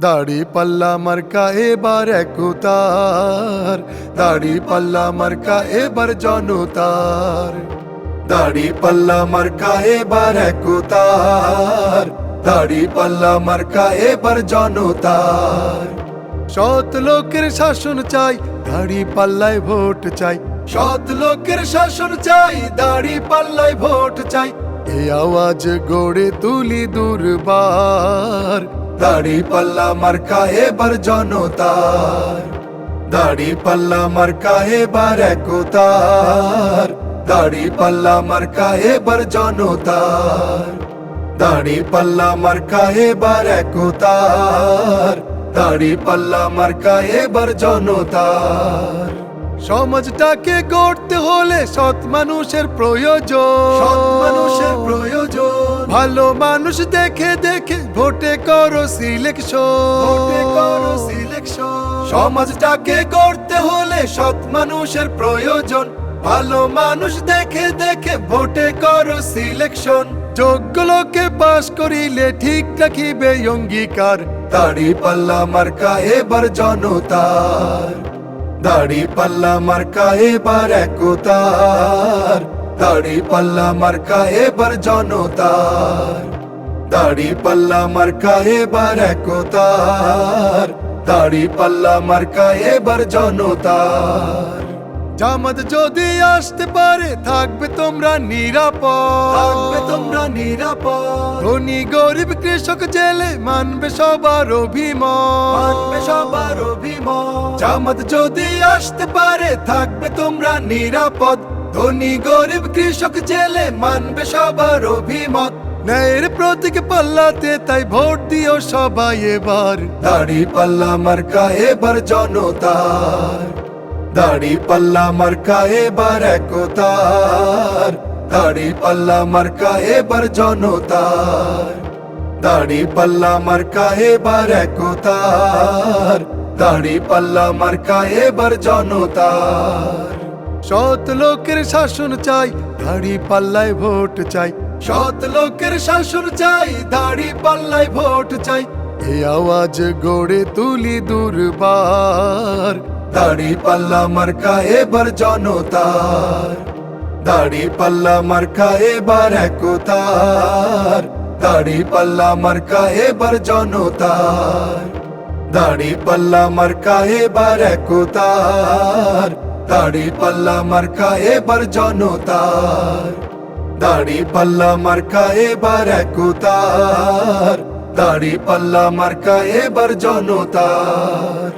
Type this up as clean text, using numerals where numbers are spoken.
দাড়ি পাল্লা মার্কা এবার একতার, দাড়ি পাল্লা মার্কা এবার জনতার। দাড়ি পাল্লা মার্কা এবার একতার, দাড়ি পাল্লা মার্কা এবার জনতার। সৎ লোকের শাসন চাই, দাড়ি পাল্লায় ভোট চাই। সৎ লোকের শাসন চাই, দাড়ি পাল্লায় ভোট চাই। এই আওয়াজ গড়ে তুলি দুর্বার, দাড়ি পাল্লা মার্কা এবার জনতার। দাড়ি পাল্লা মার্কা এবার একতার, দাড়ি পাল্লা মার্কা এবার জনতার। দাড়ি পাল্লা মার্কা এবার একতার, দাড়ি পাল্লা মার্কা এবার জনতার। সমাজটাকে গড়তে হলে সৎ মানুষের প্রয়োজন, সৎ মানুষের প্রয়োজন। ভালো মানুষ দেখে দেখে ভোটে করো সিলেকশন, ভোটে করো সিলেকশন। সমাজটাকে গড়তে হলে সৎ মানুষের প্রয়োজন। ভালো মানুষ দেখে দেখে ভোটে করো সিলেকশন। যোগ্য লোকে পাশ করিলে ঠিক রাখিবে অঙ্গীকার। দাড়ি পাল্লা মার্কা এবার জনতার, দাড়ি পাল্লা মার্কা এবার একতার। দাড়ি পাল্লা মার্কা এবার জনতার। দাড়ি পাল্লা মার্কা এবার একতার, দাড়ি পাল্লা মার্কা এবার জনতার। জামাত যদি আসতে পারে থাকবে তোমরা নিরাপদ, থাকবে তোমরা নিরাপদ। ধনী গরিব কৃষক জেলে মানবে সবার অভিমত, মানবে সবার অভিমত। জামাত যদি আসতে পারে থাকবে তোমরা নিরাপদ। ধনী গরিব কৃষক জেলে মানবে সবার অভিমত। ন্যায়ের প্রতীক পাল্লাতে তাই ভোট দিও সবাই এবার। দাড়ি পাল্লা মার্কা এবার জনতার, দাড়ি পাল্লা মার্কা এবার একতার। দাড়ি পাল্লা মার্কা এবার জনতার। দাড়ি পাল্লা মার্কা এবার একতার, দাড়ি পাল্লা মার্কা এবার জনতার। সৎ লোকের শাসন চাই, দাড়ি পাল্লায় ভোট চাই। সৎ লোকের শাসন চাই, দাড়ি পাল্লায় ভোট চাই। এই আওয়াজ গড়ে তুলি দুর্বার, দাড়ি পাল্লা মার্কা এবার জনতার। দাড়ি পাল্লা মার্কা এবার একতার, দাড়ি পাল্লা মার্কা এবার জনতার। দাড়ি পাল্লা মার্কা এবার একতার, দাড়ি পাল্লা মার্কা এবার জনতার। দাড়ি পাল্লা মার্কা এবার একতার, দাড়ি পাল্লা মার্কা এবার জনতার।